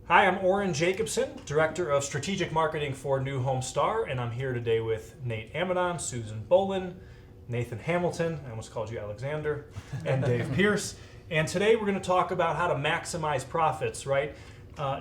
Hi, I'm Oren Jacobson, Director of Strategic Marketing for New Home Star, and I'm here today with Nate Amadon, Susan Bolin, Nathan Hamilton, I almost called you Alexander, and Dave Pierce. And today we're going to talk about how to maximize profits, right?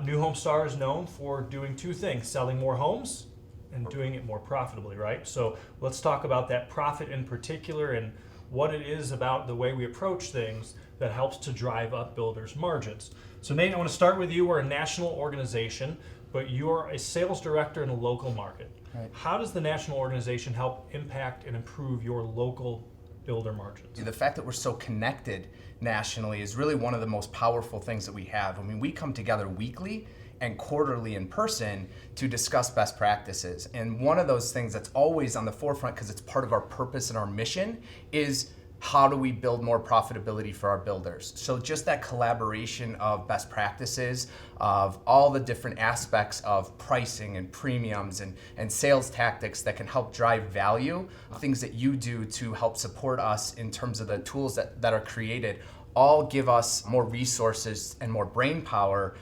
New Home Star is known for doing two things, selling more homes and doing it more profitably, right? So let's talk about that profit in particular and what it is about the way we approach things that helps to drive up builders' margins. So Nate, I want to start with you. We're a national organization, but you're a sales director in a local market. Right. How does the national organization help impact and improve your local builder margins? The fact that we're so connected nationally is really one of the most powerful things that we have. I mean, we come together weekly and quarterly in person to discuss best practices. And one of those things that's always on the forefront, because it's part of our purpose and our mission, is how do we build more profitability for our builders? So just that collaboration of best practices, of all the different aspects of pricing and premiums and sales tactics that can help drive value, things that you do to help support us in terms of the tools that are created, all give us more resources and more brain power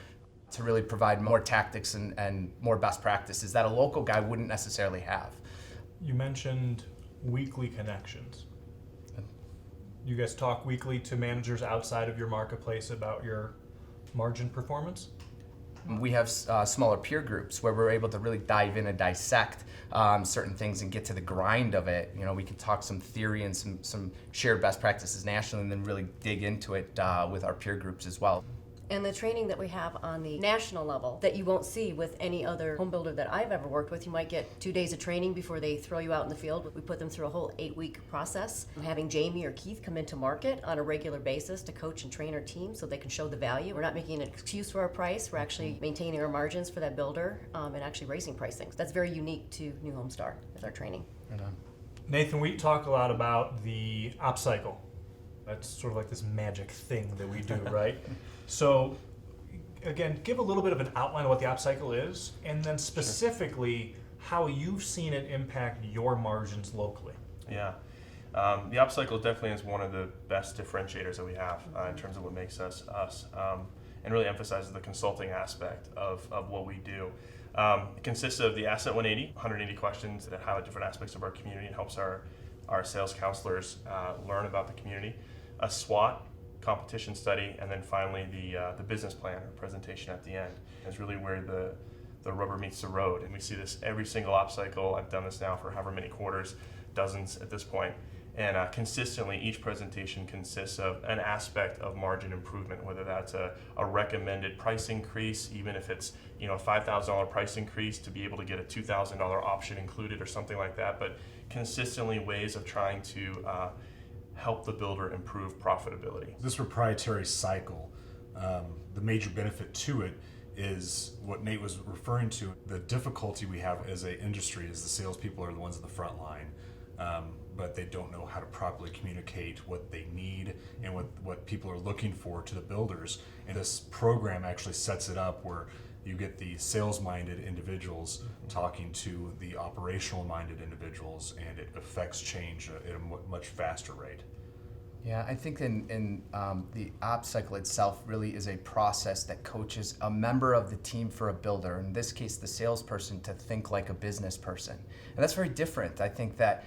to really provide more tactics and more best practices that a local guy wouldn't necessarily have. You mentioned weekly connections. You guys talk weekly to managers outside of your marketplace about your margin performance? We have smaller peer groups where we're able to really dive in and dissect certain things and get to the grind of it. You know, we can talk some theory and some shared best practices nationally and then really dig into it with our peer groups as well. And the training that we have on the national level that you won't see with any other home builder that I've ever worked with. You might get 2 days of training before they throw you out in the field. We put them through a whole 8-week process. Having Jamie or Keith come into market on a regular basis to coach and train our team so they can show the value. We're not making an excuse for our price. We're actually maintaining our margins for that builder and actually raising pricing. That's very unique to New Home Star with our training. Right on. Nathan, we talk a lot about the Upcycle. That's sort of like this magic thing that we do, right? So, again, give a little bit of an outline of what the Upcycle is, and then specifically how you've seen it impact your margins locally. Yeah, the Upcycle definitely is one of the best differentiators that we have in terms of what makes us us, and really emphasizes the consulting aspect of what we do. It consists of the Asset 180 questions that highlight different aspects of our community and helps our sales counselors learn about the community, a SWOT, competition study, and then finally the business plan or presentation at the end is really where the rubber meets the road. And we see this every single Upcycle. I've done this now for however many quarters, dozens at this point. And consistently, each presentation consists of an aspect of margin improvement, whether that's a recommended price increase, even if it's a $5,000 price increase to be able to get a $2,000 option included or something like that. But consistently ways of trying to help the builder improve profitability. This proprietary cycle, the major benefit to it is what Nate was referring to. The difficulty we have as an industry is the salespeople are the ones in the front line, but they don't know how to properly communicate what they need and what people are looking for to the builders. And this program actually sets it up where you get the sales-minded individuals talking to the operational-minded individuals, and it affects change at a much faster rate. Yeah, I think in the Upcycle itself really is a process that coaches a member of the team for a builder, in this case the salesperson, to think like a business person. And that's very different. I think that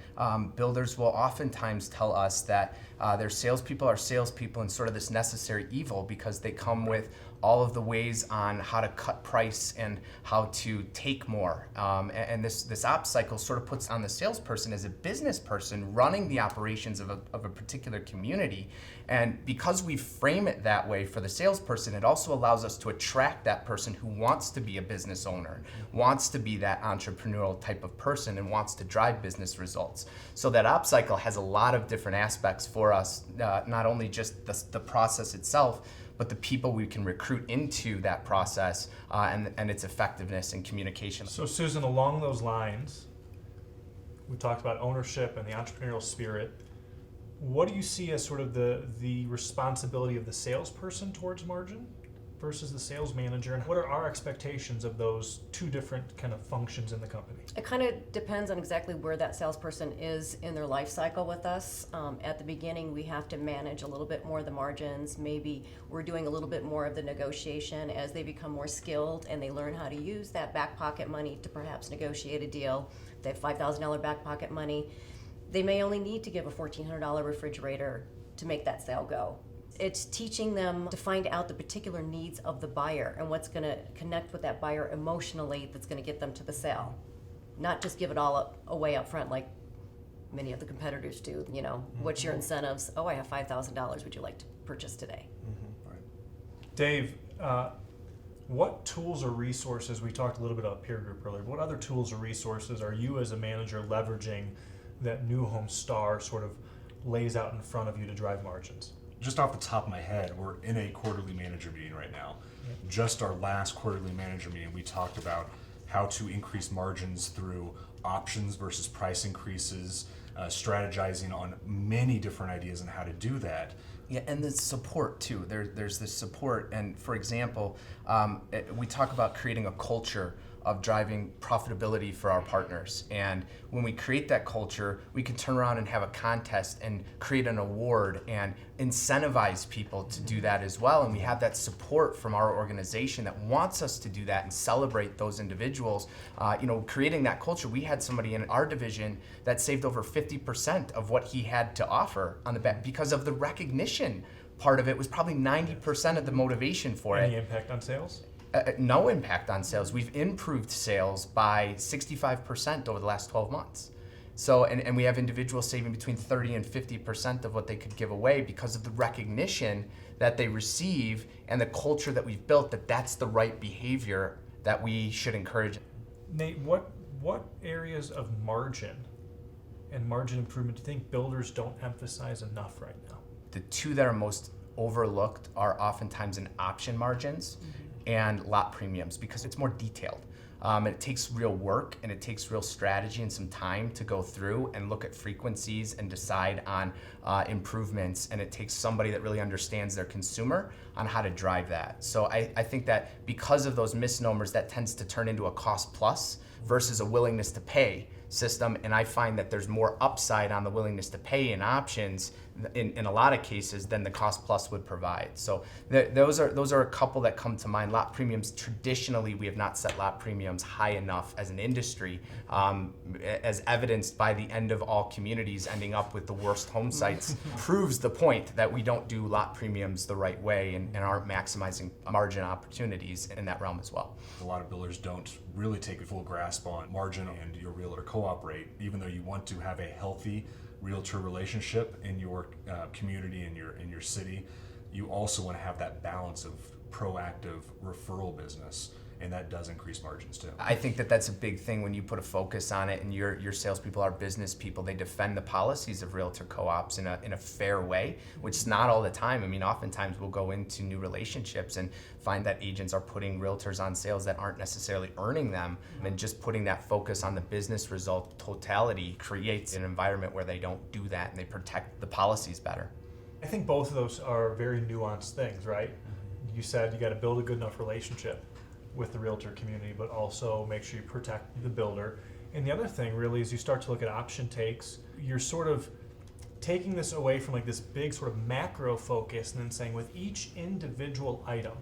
builders will oftentimes tell us that their salespeople are salespeople and sort of this necessary evil because they come with all of the ways on how to cut price and how to take more. And this Upcycle sort of puts on the salesperson as a business person running the operations of a particular community. And because we frame it that way for the salesperson, it also allows us to attract that person who wants to be a business owner, wants to be that entrepreneurial type of person, and wants to drive business results. So that Upcycle has a lot of different aspects for us, not only just the process itself, but the people we can recruit into that process and its effectiveness and communication. So Susan, along those lines, we talked about ownership and the entrepreneurial spirit. What do you see as sort of the responsibility of the salesperson towards margin versus the sales manager, and what are our expectations of those two different kind of functions in the company? It kind of depends on exactly where that salesperson is in their life cycle with us. At the beginning, we have to manage a little bit more of the margins. Maybe we're doing a little bit more of the negotiation as they become more skilled and they learn how to use that back pocket money to perhaps negotiate a deal. If they have $5,000 back pocket money, they may only need to give a $1,400 refrigerator to make that sale go. It's teaching them to find out the particular needs of the buyer and what's going to connect with that buyer emotionally that's going to get them to the sale. Not just give it all away up front like many of the competitors do. You know, what's your incentives? Oh, I have $5,000. Would you like to purchase today? Dave, what tools or resources, we talked a little bit about peer group earlier, what other tools or resources are you as a manager leveraging that New Home Star sort of lays out in front of you to drive margins? Just off the top of my head, we're in a quarterly manager meeting right now. Just our last quarterly manager meeting, we talked about how to increase margins through options versus price increases, strategizing on many different ideas on how to do that. Yeah, and the support too. There's this support, and for example, we talk about creating a culture of driving profitability for our partners. And when we create that culture, we can turn around and have a contest and create an award and incentivize people to do that as well. And we have that support from our organization that wants us to do that and celebrate those individuals. Creating that culture, we had somebody in our division that saved over 50% of what he had to offer on the back because of the recognition. Part of it was probably 90% of the motivation for it. Any impact on sales? No impact on sales. We've improved sales by 65% over the last 12 months. So, and we have individuals saving between 30 and 50% of what they could give away because of the recognition that they receive and the culture that we've built, that that's the right behavior that we should encourage. Nate, what areas of margin and margin improvement do you think builders don't emphasize enough right now? The two that are most overlooked are oftentimes in option margins and lot premiums because it's more detailed. It takes real work and it takes real strategy and some time to go through and look at frequencies and decide on improvements, and it takes somebody that really understands their consumer on how to drive that. So I think that because of those misnomers, that tends to turn into a cost plus versus a willingness to pay system, and I find that there's more upside on the willingness to pay in options in a lot of cases than the cost plus would provide. So those are a couple that come to mind. Lot premiums, traditionally we have not set lot premiums high enough as an industry, as evidenced by the end of all communities ending up with the worst home sites proves the point that we don't do lot premiums the right way and aren't maximizing margin opportunities in that realm as well. A lot of builders don't really take a full grasp on margin and your realtor co-op rate, even though you want to have a healthy realtor relationship in your community, in your city. You also want to have that balance of proactive referral business, and that does increase margins too. I think that that's a big thing when you put a focus on it, and your salespeople are business people. They defend the policies of realtor co-ops in a fair way, which is not all the time. I mean, oftentimes we'll go into new relationships and find that agents are putting realtors on sales that aren't necessarily earning them, and just putting that focus on the business result totality creates an environment where they don't do that and they protect the policies better. I think both of those are very nuanced things, right? You said you got to build a good enough relationship with the realtor community, but also make sure you protect the builder. And the other thing really is you start to look at option takes, you're sort of taking this away from like this big sort of macro focus and then saying with each individual item,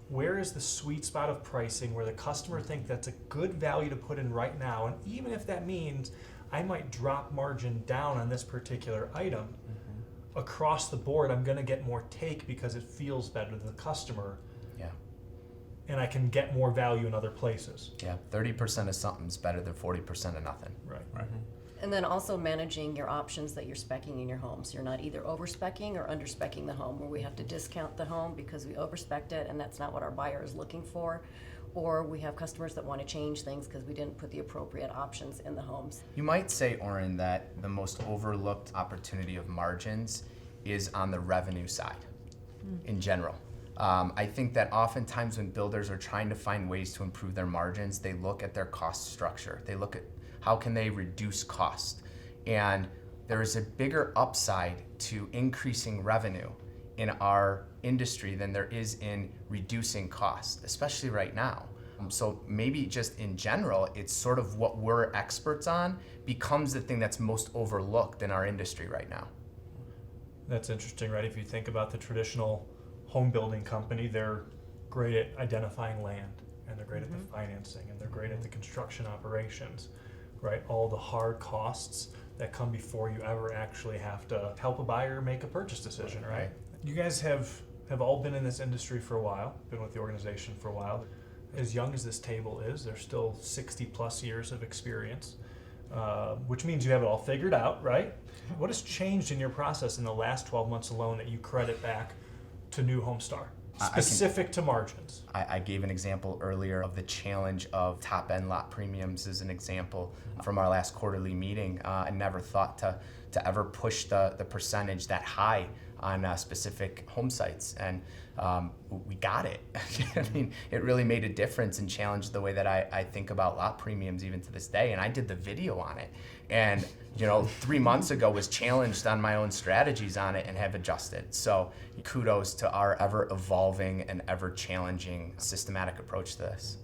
where is the sweet spot of pricing where the customer thinks that's a good value to put in right now, and even if that means I might drop margin down on this particular item, across the board I'm gonna get more take because it feels better to the customer. Yeah. And I can get more value in other places. Yeah, 30% of something's better than 40% of nothing. Right. And then also managing your options that you're speccing in your homes. You're not either over-speccing or under-speccing the home, where we have to discount the home because we over-specced it and that's not what our buyer is looking for. Or we have customers that want to change things because we didn't put the appropriate options in the homes. You might say, Oren, that the most overlooked opportunity of margins is on the revenue side in general. I think that oftentimes when builders are trying to find ways to improve their margins, they look at their cost structure. They look at how can they reduce cost. And there is a bigger upside to increasing revenue in our industry than there is in reducing costs, especially right now. So maybe just in general, it's sort of what we're experts on becomes the thing that's most overlooked in our industry right now. That's interesting, right? If you think about the traditional home building company, they're great at identifying land, and they're great at the financing, and they're great at the construction operations, right? All the hard costs that come before you ever actually have to help a buyer make a purchase decision, right? You guys have all been in this industry for a while, been with the organization for a while. As young as this table is, there's still 60 plus years of experience, which means you have it all figured out, right? What has changed in your process in the last 12 months alone that you credit back to New Home Star, specific to margins? I gave an example earlier of the challenge of top-end lot premiums as an example from our last quarterly meeting. I never thought to ever push the percentage that high on specific home sites, and we got it. I mean, it really made a difference and challenged the way that I think about lot premiums even to this day, and I did the video on it. And 3 months ago was challenged on my own strategies on it and have adjusted. So kudos to our ever evolving and ever challenging systematic approach to this.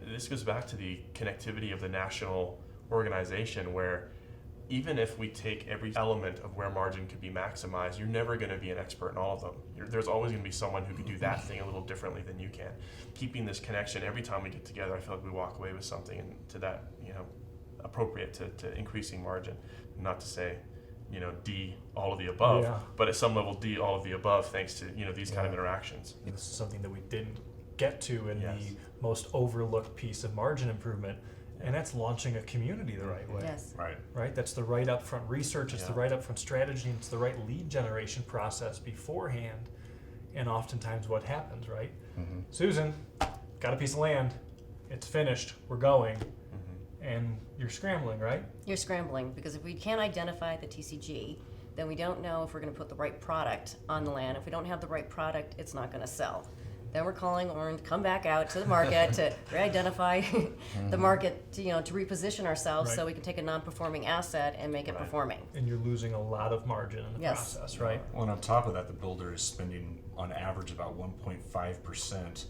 This goes back to the connectivity of the national organization, where even if we take every element of where margin could be maximized, you're never going to be an expert in all of them. There's always going to be someone who can do that thing a little differently than you can. Keeping this connection every time we get together, I feel like we walk away with something to that, appropriate to increasing margin. Not to say, D, all of the above, but at some level, D, all of the above, thanks to, these kind of interactions. This is something that we didn't get to in the most overlooked piece of margin improvement, and that's launching a community the right way. Yes. Right? That's the right upfront research, it's the right upfront strategy, and it's the right lead generation process beforehand, and oftentimes what happens, right? Mm-hmm. Susan, got a piece of land, it's finished, we're going, and you're scrambling, right? You're scrambling because if we can't identify the TCG, then we don't know if we're going to put the right product on the land. If we don't have the right product, it's not going to sell. Then we're calling Orin to come back out to the market to re-identify the market, to reposition ourselves so we can take a non-performing asset and make it performing. And you're losing a lot of margin in the process, right? Well, and on top of that, the builder is spending on average about 1.5%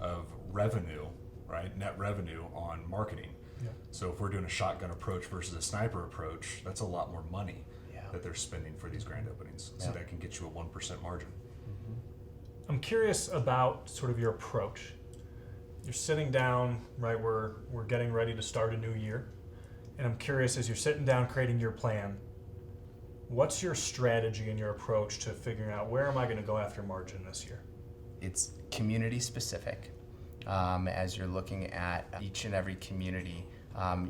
of revenue, right, net revenue on marketing. So if we're doing a shotgun approach versus a sniper approach, that's a lot more money that they're spending for these grand openings. So that can get you a 1% margin. I'm curious about sort of your approach. You're sitting down, right? We're getting ready to start a new year, and I'm curious, as you're sitting down creating your plan, what's your strategy and your approach to figuring out where am I going to go after margin this year? It's community specific. As you're looking at each and every community,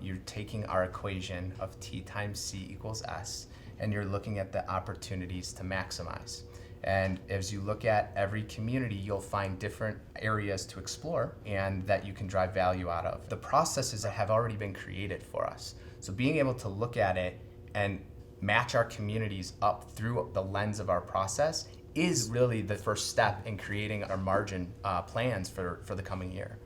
you're taking our equation of T times C equals S, and you're looking at the opportunities to maximize. And as you look at every community, you'll find different areas to explore and that you can drive value out of. The processes that have already been created for us. So being able to look at it and match our communities up through the lens of our process is really the first step in creating our margin plans for the coming year.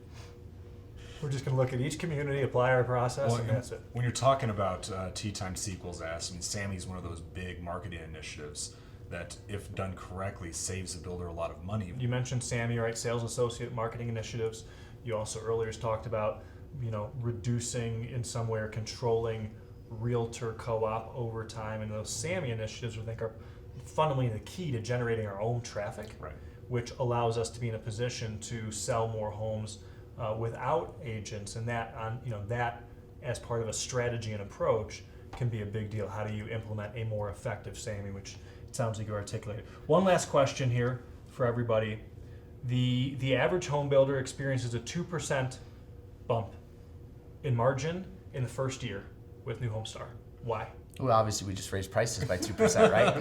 We're just going to look at each community, apply our process, and that's it. When you're talking about T times C equals S, SAMI is one of those big marketing initiatives that, if done correctly, saves the builder a lot of money. You mentioned SAMI, right? Sales Associate Marketing Initiatives. You also earlier talked about, reducing in some way or controlling realtor co-op over time, and those SAMI initiatives, I think, are fundamentally the key to generating our own traffic, which allows us to be in a position to sell more homes without agents, and that as part of a strategy and approach can be a big deal. How do you implement a more effective SAMI, which it sounds like you articulated. One last question here for everybody. The average home builder experiences a 2% bump in margin in the first year with New Home Star. Why? Well, obviously we just raised prices by 2%, right?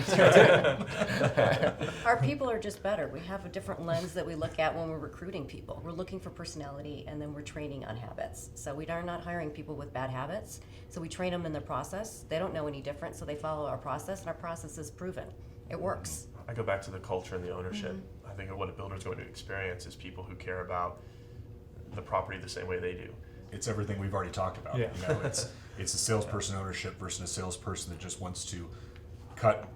Our people are just better. We have a different lens that we look at when we're recruiting people. We're looking for personality, and then we're training on habits. So we are not hiring people with bad habits. So we train them in their process. They don't know any different, so they follow our process, and our process is proven. It works. I go back to the culture and the ownership. I think what a builder is going to experience is people who care about the property the same way they do. It's everything we've already talked about. It's a salesperson ownership versus a salesperson that just wants to cut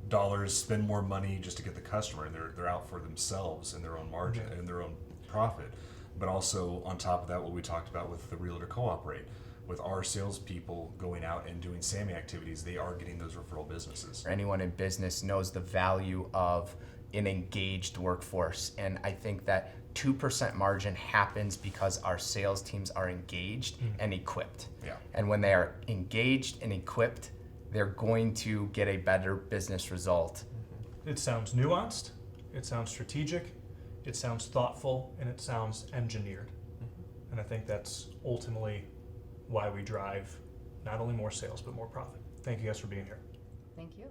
dollars, spend more money just to get the customer, and they're out for themselves and their own margin and their own profit. But also on top of that, what we talked about with the realtor co-operate, with our salespeople going out and doing SAMI activities, they are getting those referral businesses. Anyone in business knows the value of an engaged workforce, and I think that 2% margin happens because our sales teams are engaged and equipped. Yeah. And when they are engaged and equipped, they're going to get a better business result. It sounds nuanced, it sounds strategic, it sounds thoughtful, and it sounds engineered. And I think that's ultimately why we drive not only more sales, but more profit. Thank you guys for being here. Thank you.